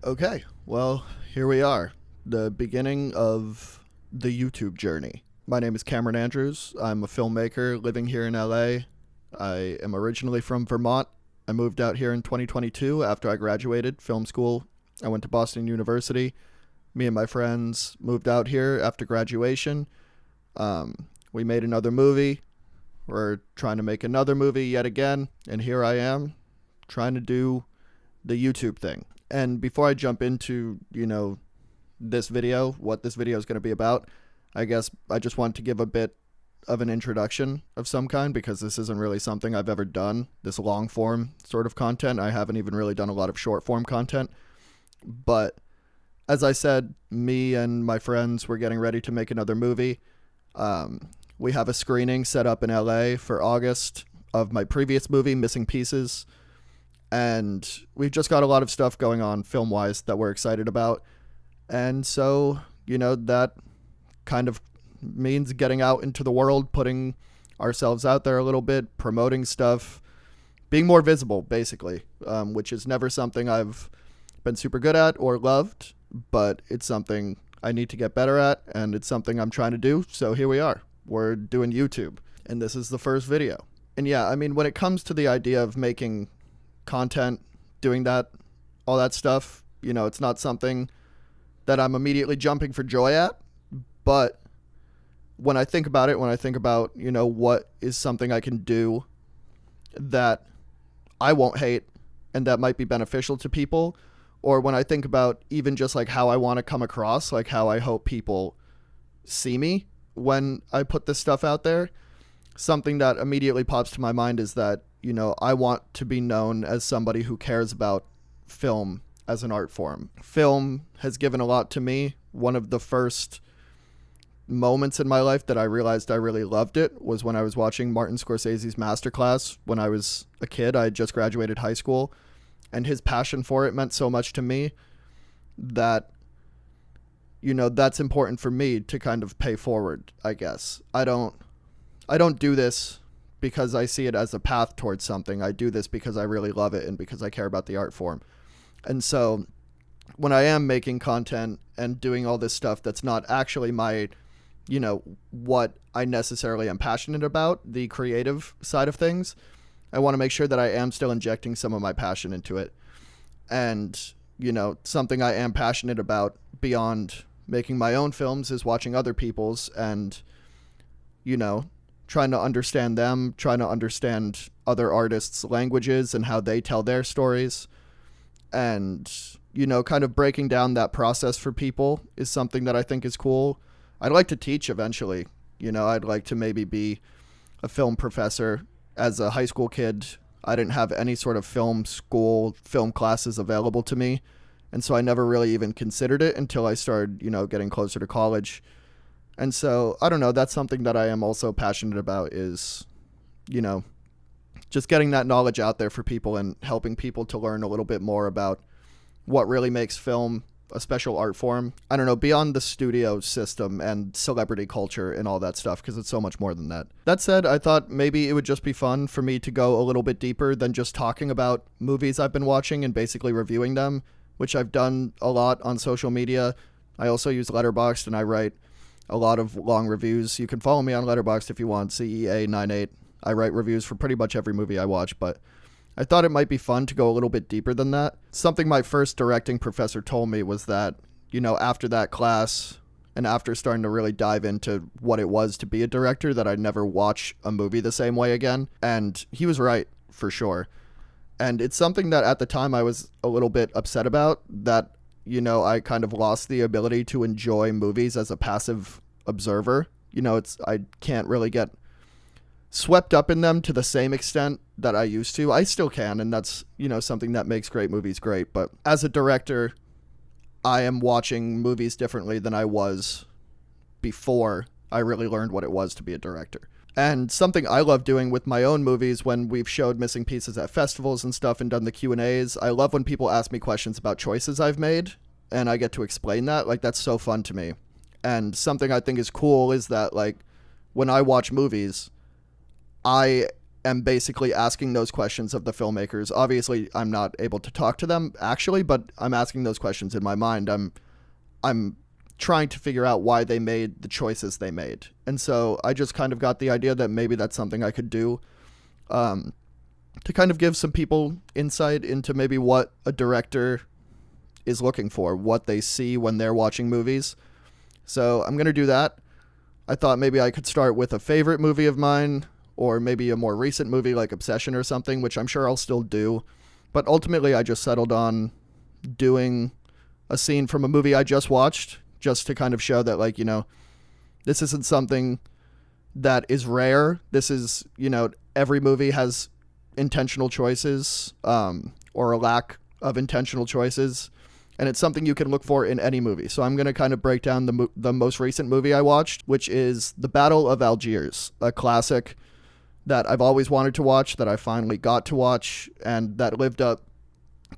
Okay, well, here we are, the beginning of the YouTube journey. My name is Cameron Andrews. I'm a filmmaker living here in LA. I am originally from Vermont. I moved out here in 2022 after I graduated film school. I went to Boston University. Me and my friends moved out here after graduation. We made another movie. We're trying to make another movie yet again, and here I am trying to do the YouTube thing. And before I jump into, this video, what this video is going to be about, I guess I just want to give a bit of an introduction of some kind because this isn't really something I've ever done, this long form sort of content. I haven't even really done a lot of short form content. But as I said, me and my friends were getting ready to make another movie. We have a screening set up in LA for August of my previous movie, Missing Pieces. And we've just got a lot of stuff going on film-wise that we're excited about. And so, that kind of means getting out into the world, putting ourselves out there a little bit, promoting stuff, being more visible, basically, which is never something I've been super good at or loved, but it's something I need to get better at, and it's something I'm trying to do. So here we are. We're doing YouTube, and this is the first video. And yeah, I mean, when it comes to the idea of making content, doing that, all that stuff, it's not something that I'm immediately jumping for joy at. But when I think about it, what is something I can do that I won't hate and that might be beneficial to people, or when I think about even just like how I want to come across, like how I hope people see me when I put this stuff out there, something that immediately pops to my mind is that, I want to be known as somebody who cares about film as an art form. Film has given a lot to me. One of the first moments in my life that I realized I really loved it was when I was watching Martin Scorsese's Masterclass when I was a kid. I had just graduated high school, and his passion for it meant so much to me that, that's important for me to kind of pay forward, I guess. I don't do this because I see it as a path towards something. I do this because I really love it and because I care about the art form. And so when I am making content and doing all this stuff that's not actually my, what I necessarily am passionate about, the creative side of things, I want to make sure that I am still injecting some of my passion into it. And, something I am passionate about beyond making my own films is watching other people's and, trying to understand them, trying to understand other artists' languages and how they tell their stories. And, kind of breaking down that process for people is something that I think is cool. I'd like to teach eventually. I'd like to maybe be a film professor. As a high school kid, I didn't have any sort of film school, film classes available to me. And so I never really even considered it until I started, getting closer to college. And so, I don't know, that's something that I am also passionate about is, just getting that knowledge out there for people and helping people to learn a little bit more about what really makes film a special art form. I don't know, beyond the studio system and celebrity culture and all that stuff, because it's so much more than that. That said, I thought maybe it would just be fun for me to go a little bit deeper than just talking about movies I've been watching and basically reviewing them, which I've done a lot on social media. I also use Letterboxd and I write a lot of long reviews. You can follow me on Letterboxd if you want, CEA98. I write reviews for pretty much every movie I watch, but I thought it might be fun to go a little bit deeper than that. Something my first directing professor told me was that, after that class and after starting to really dive into what it was to be a director, that I'd never watch a movie the same way again. And he was right, for sure. And it's something that at the time I was a little bit upset about, that I kind of lost the ability to enjoy movies as a passive observer. I can't really get swept up in them to the same extent that I used to. I still can, and that's, something that makes great movies great. But as a director, I am watching movies differently than I was before I really learned what it was to be a director. And something I love doing with my own movies when we've showed Missing Pieces at festivals and stuff and done the Q&As, I love when people ask me questions about choices I've made and I get to explain that. Like, that's so fun to me. And something I think is cool is that, like, when I watch movies, I am basically asking those questions of the filmmakers. Obviously, I'm not able to talk to them actually, but I'm asking those questions in my mind. I'm trying to figure out why they made the choices they made. And so I just kind of got the idea that maybe that's something I could do to kind of give some people insight into maybe what a director is looking for, what they see when they're watching movies. So I'm going to do that. I thought maybe I could start with a favorite movie of mine, or maybe a more recent movie like Obsession or something, which I'm sure I'll still do. But ultimately, I just settled on doing a scene from a movie I just watched, just to kind of show that, like, you know, this isn't something that is rare. This is, you know, every movie has intentional choices, or a lack of intentional choices. And it's something you can look for in any movie. So I'm going to kind of break down the most recent movie I watched, which is The Battle of Algiers, a classic that I've always wanted to watch, that I finally got to watch, and that lived up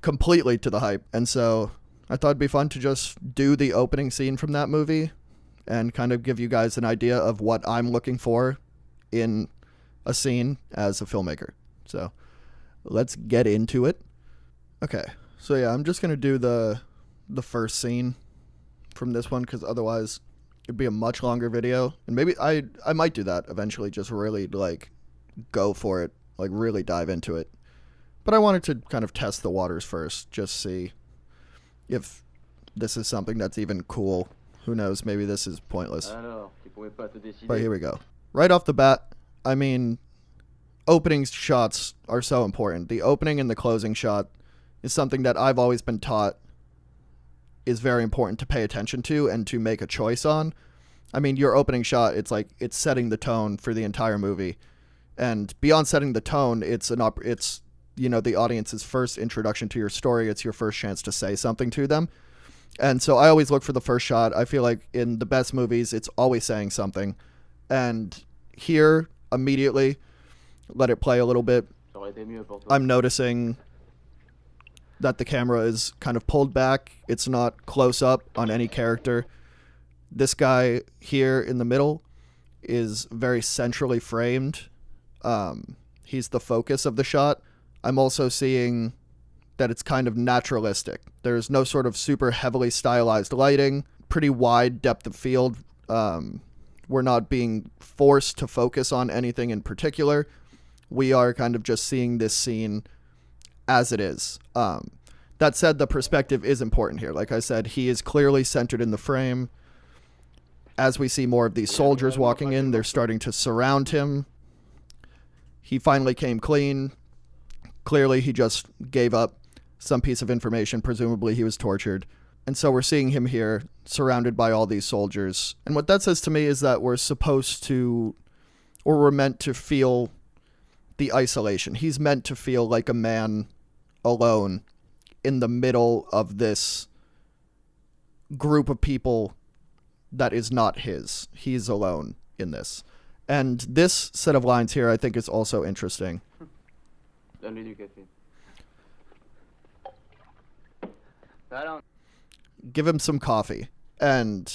completely to the hype. And so I thought it'd be fun to just do the opening scene from that movie and kind of give you guys an idea of what I'm looking for in a scene as a filmmaker. So let's get into it. Okay. So yeah, I'm just going to do the first scene from this one, because otherwise it'd be a much longer video. And maybe I might do that eventually, just really like go for it, like really dive into it. But I wanted to kind of test the waters first, just see if this is something that's even cool. Who knows, maybe this is pointless. But here we go. Right off the bat, I mean, opening shots are so important. The opening and the closing shot is something that I've always been taught is very important to pay attention to and to make a choice on. I mean, your opening shot, it's like it's setting the tone for the entire movie. And beyond setting the tone, it's you know, the audience's first introduction to your story. It's your first chance to say something to them. And so I always look for the first shot. I feel like in the best movies, it's always saying something. And here, immediately, let it play a little bit, I'm noticing that the camera is kind of pulled back. It's not close up on any character. This guy here in the middle is very centrally framed. He's the focus of the shot. I'm also seeing that it's kind of naturalistic. There's no sort of super heavily stylized lighting, pretty wide depth of field. We're not being forced to focus on anything in particular. We are kind of just seeing this scene as it is. That said, the perspective is important here. Like I said, he is clearly centered in the frame. As we see more of these soldiers walking in, they're starting to surround him. He finally came clean. Clearly, he just gave up some piece of information. Presumably, he was tortured. And so we're seeing him here surrounded by all these soldiers. And what that says to me is that we're supposed to, or we're meant to feel the isolation. He's meant to feel like a man alone in the middle of this group of people that is not his. He's alone in this. And this set of lines here I think is also interesting. Give him some coffee. And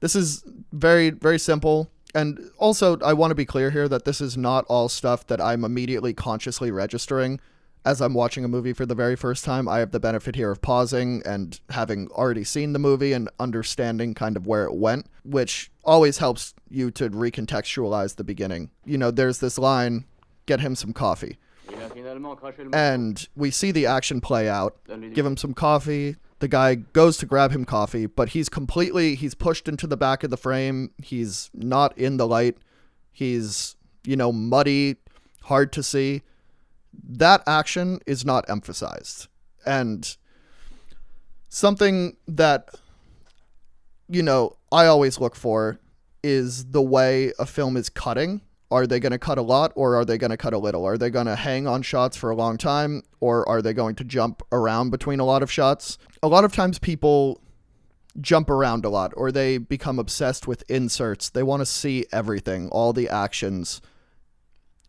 this is very, very simple. And also, I want to be clear here that this is not all stuff that I'm immediately consciously registering as I'm watching a movie for the very first time. I have the benefit here of pausing and having already seen the movie and understanding kind of where it went, which always helps you to recontextualize the beginning. You know, there's this line, get him some coffee. And we see the action play out. Give him some coffee. The guy goes to grab him coffee, but he's pushed into the back of the frame. He's not in the light. He's, you know, muddy, hard to see. That action is not emphasized. And something that, you know, I always look for is the way a film is cutting. Are they going to cut a lot, or are they going to cut a little? Are they going to hang on shots for a long time, or are they going to jump around between a lot of shots? A lot of times people jump around a lot, or they become obsessed with inserts. They want to see everything, all the actions,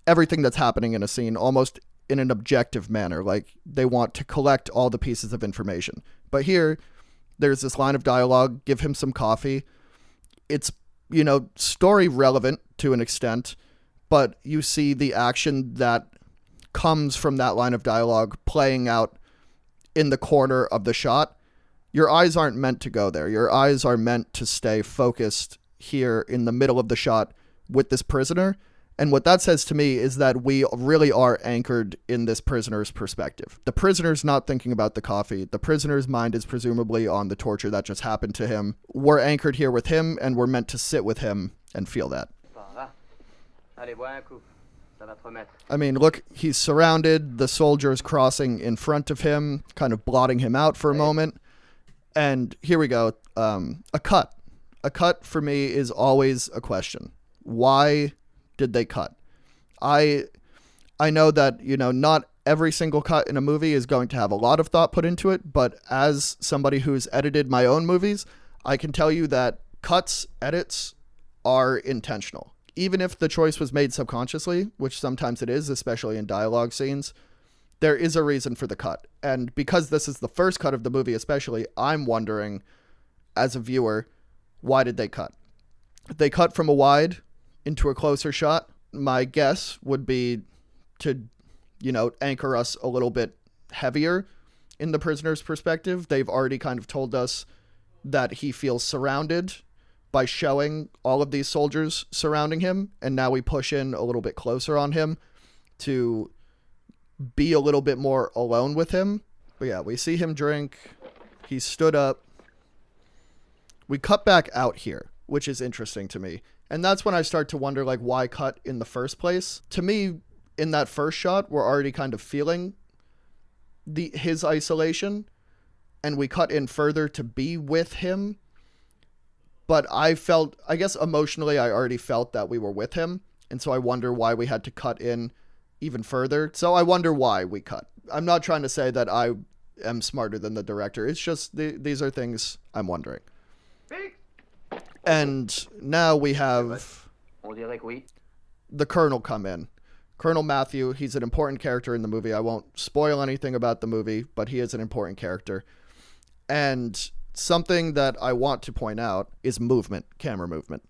everything that's happening in a scene, almost in an objective manner. Like, they want to collect all the pieces of information. But here, there's this line of dialogue, give him some coffee. It's, you know, story relevant to an extent, but you see the action that comes from that line of dialogue playing out in the corner of the shot. Your eyes aren't meant to go there. Your eyes are meant to stay focused here in the middle of the shot with this prisoner. And what that says to me is that we really are anchored in this prisoner's perspective. The prisoner's not thinking about the coffee. The prisoner's mind is presumably on the torture that just happened to him. We're anchored here with him, and we're meant to sit with him and feel that. I mean, look, he's surrounded. The soldiers crossing in front of him, kind of blotting him out for a moment. And here we go. A cut. A cut for me is always a question. Why did they cut? I know that, not every single cut in a movie is going to have a lot of thought put into it, but as somebody who's edited my own movies, I can tell you that cuts, edits are intentional. Even if the choice was made subconsciously, which sometimes it is, especially in dialogue scenes, there is a reason for the cut. And because this is the first cut of the movie especially, I'm wondering, as a viewer, why did they cut? They cut from a wide into a closer shot. My guess would be to, anchor us a little bit heavier in the prisoner's perspective. They've already kind of told us that he feels surrounded by showing all of these soldiers surrounding him, and now we push in a little bit closer on him to be a little bit more alone with him. But yeah, we see him drink. He stood up. We cut back out here, which is interesting to me. And that's when I start to wonder, why cut in the first place? To me, in that first shot, we're already kind of feeling his isolation, and we cut in further to be with him. But I guess emotionally, I already felt that we were with him. And so I wonder why we had to cut in even further. So I wonder why we cut. I'm not trying to say that I am smarter than the director. It's just these are things I'm wondering. And now we have the Colonel come in. Colonel Matthew, he's an important character in the movie. I won't spoil anything about the movie, but he is an important character. And something that I want to point out is movement, camera movement.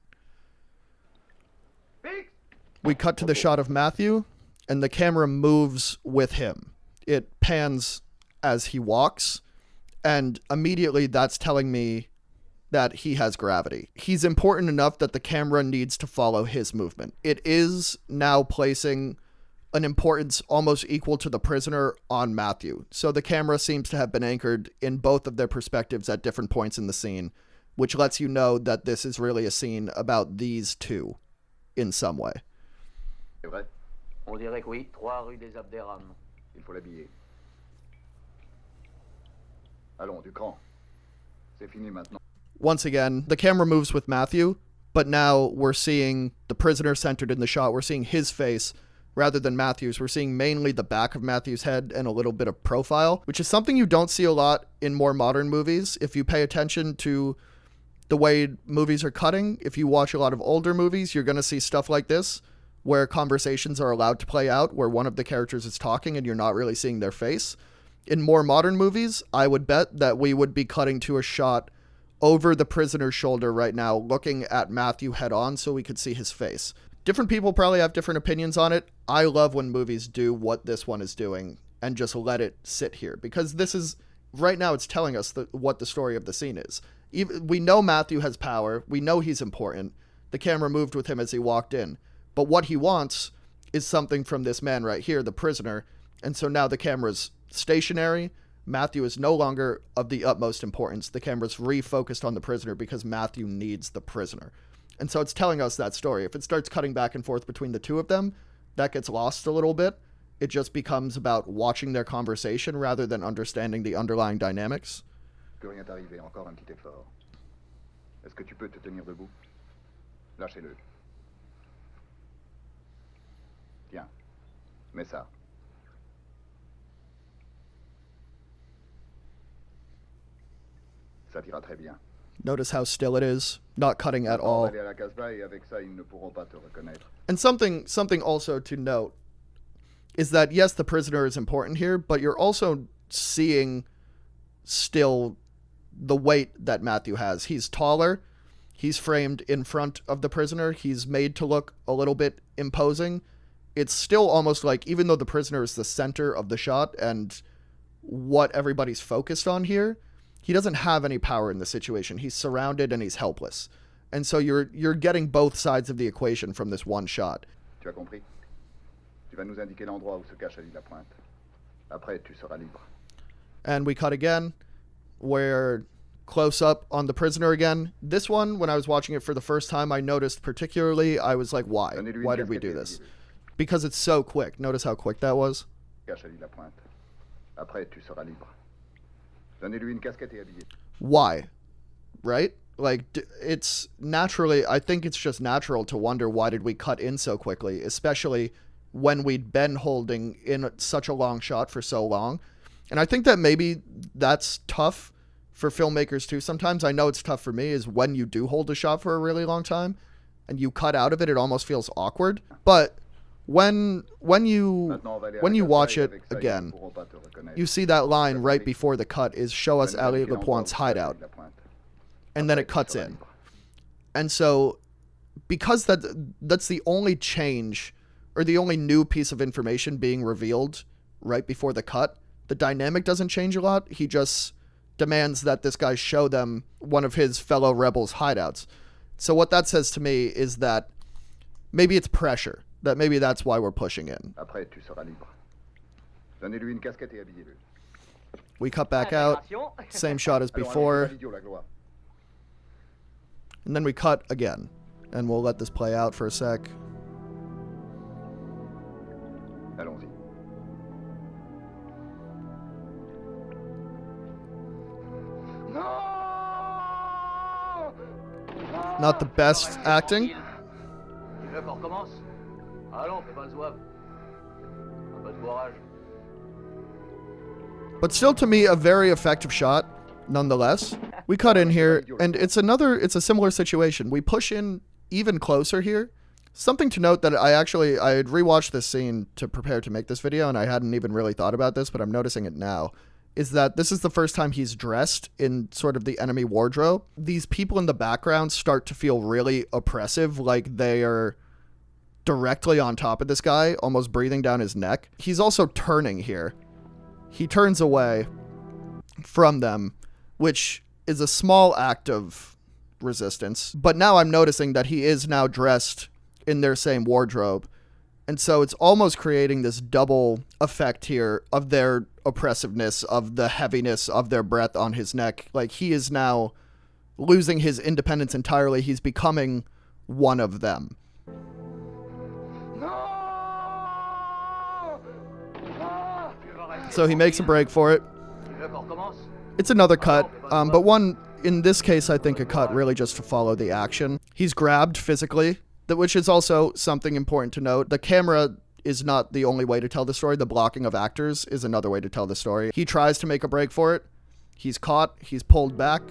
We cut to the shot of Matthew, and the camera moves with him. It pans as he walks, and immediately that's telling me that he has gravity. He's important enough that the camera needs to follow his movement. It is now placing an importance almost equal to the prisoner on Matthew. So the camera seems to have been anchored in both of their perspectives at different points in the scene, which lets you know that this is really a scene about these two in some way. C'est vrai? On dirait que oui. 3 rue des Abderrames. Il faut l'habiller. Allons, du cran. C'est fini maintenant. Once again, the camera moves with Matthew, but now we're seeing the prisoner centered in the shot. We're seeing his face rather than Matthew's. We're seeing mainly the back of Matthew's head and a little bit of profile, which is something you don't see a lot in more modern movies. If you pay attention to the way movies are cutting, if you watch a lot of older movies, you're going to see stuff like this, where conversations are allowed to play out, where one of the characters is talking and you're not really seeing their face. In more modern movies, I would bet that we would be cutting to a shot over the prisoner's shoulder right now, looking at Matthew head on so we could see his face. Different people probably have different opinions on it. I love when movies do what this one is doing and just let it sit here, because this is, right now it's telling us what the story of the scene is. We know Matthew has power. We know he's important. The camera moved with him as he walked in. But what he wants is something from this man right here, the prisoner. And so now the camera's stationary. Matthew is no longer of the utmost importance. The camera's refocused on the prisoner because Matthew needs the prisoner. And so it's telling us that story. If it starts cutting back and forth between the two of them, that gets lost a little bit. It just becomes about watching their conversation rather than understanding the underlying dynamics. Que rien t'arrive, encore un petit effort. Est-ce que tu peux te tenir debout? Lâchez-le. Tiens, mets ça. Ça t'ira très bien. Notice how still it is, not cutting at all. Aller à la Casbah et avec ça, ils ne pourront pas te reconnaître. And something also to note is that, yes, the prisoner is important here, but you're also seeing still the weight that Matthew has. He's taller. He's framed in front of the prisoner. He's made to look a little bit imposing. It's still almost like, even though the prisoner is the center of the shot and what everybody's focused on here, he doesn't have any power in the situation. He's surrounded and he's helpless. And so you're getting both sides of the equation from this one shot. Tu as compris? Tu vas nous indiquer l'endroit où se cache Ali Lapointe. Après, tu seras libre. And we cut again, where close up on the prisoner again. This one, when I was watching it for the first time, I noticed particularly, I was like, why? Why did we do this? Because it's so quick. Notice how quick that was. Cache Ali Lapointe. Après, tu seras libre. Donnez-lui une casquette et habillez. Why? Right? Like, it's naturally, I think it's just natural to wonder, why did we cut in so quickly, especially when we'd been holding in such a long shot for so long. And I think that maybe that's tough for filmmakers too. Sometimes I know it's tough for me, is when you do hold a shot for a really long time and you cut out of it, it almost feels awkward. But when you watch it again, you see that line right before the cut is, show us Ali Lapointe's hideout. And then it cuts in. And so, because that's the only change, or the only new piece of information being revealed right before the cut, the dynamic doesn't change a lot. He just demands that this guy show them one of his fellow rebels' hideouts. So what that says to me is that maybe it's pressure. That maybe that's why we're pushing in. Après, tu seras libre. Donnez-lui une casquette et habillez-le. We cut back out. Same shot as before. And then we cut again. And we'll let this play out for a sec. Allons-y. Not the best acting. Tu veux qu'on recommence? Allons, fais pas le zouave. Un peu de courage. But still, to me, a very effective shot, nonetheless. We cut in here, and it's a similar situation. We push in even closer here. Something to note that I had rewatched this scene to prepare to make this video, and I hadn't even really thought about this, but I'm noticing it now, is that this is the first time he's dressed in sort of the enemy wardrobe. These people in the background start to feel really oppressive, like they are directly on top of this guy, almost breathing down his neck. He's also turning here. He turns away from them, which is a small act of resistance. But now I'm noticing that he is now dressed in their same wardrobe. And so it's almost creating this double effect here of their oppressiveness, of the heaviness of their breath on his neck. Like, he is now losing his independence entirely. He's becoming one of them. So he makes a break for it. It's another cut, but one, in this case, I think a cut really just to follow the action. He's grabbed physically, which is also something important to note. The camera is not the only way to tell the story. The blocking of actors is another way to tell the story. He tries to make a break for it. He's caught. He's pulled back.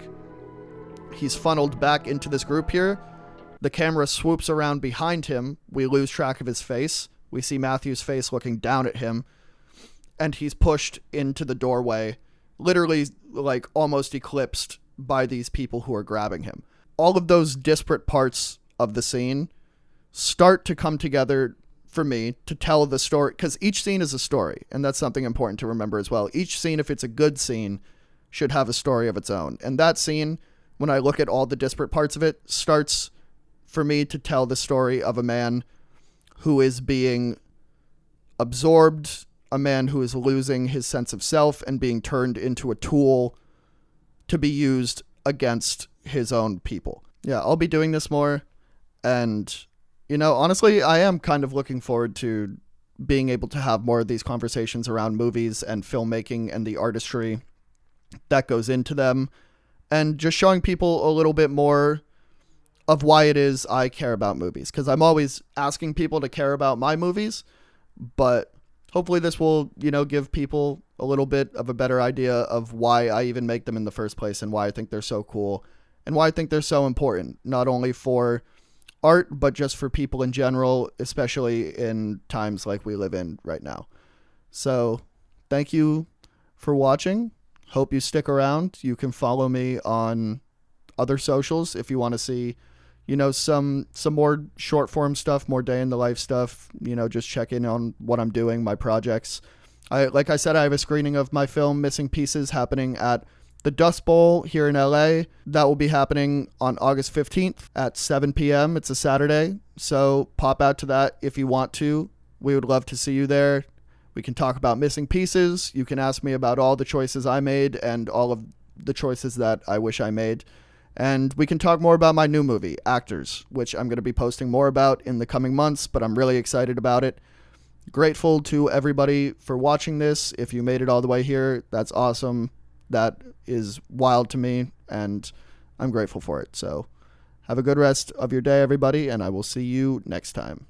He's funneled back into this group here. The camera swoops around behind him. We lose track of his face. We see Matthew's face looking down at him. And he's pushed into the doorway, literally like almost eclipsed by these people who are grabbing him. All of those disparate parts of the scene start to come together for me to tell the story, because each scene is a story, and that's something important to remember as well. Each scene, if it's a good scene, should have a story of its own. And that scene, when I look at all the disparate parts of it, starts for me to tell the story of a man who is being absorbed, a man who is losing his sense of self and being turned into a tool to be used against his own people. Yeah, I'll be doing this more. And, you know, honestly, I am kind of looking forward to being able to have more of these conversations around movies and filmmaking and the artistry that goes into them, and just showing people a little bit more of why it is I care about movies. Because I'm always asking people to care about my movies, but hopefully this will, you know, give people a little bit of a better idea of why I even make them in the first place, and why I think they're so cool, and why I think they're so important, not only for art, but just for people in general, especially in times like we live in right now. So thank you for watching. Hope you stick around. You can follow me on other socials if you want to see, you know, some more short form stuff, more day in the life stuff, you know, just check in on what I'm doing, my projects. Like I said, I have a screening of my film Missing Pieces happening at the Dust Bowl here in LA. That will be happening on August 15th at 7 p.m. It's a Saturday. So pop out to that if you want to. We would love to see you there. We can talk about Missing Pieces. You can ask me about all the choices I made and all of the choices that I wish I made. And we can talk more about my new movie, Actors, which I'm going to be posting more about in the coming months, but I'm really excited about it. Grateful to everybody for watching this. If you made it all the way here, that's awesome. That is wild to me, and I'm grateful for it. So have a good rest of your day, everybody, and I will see you next time.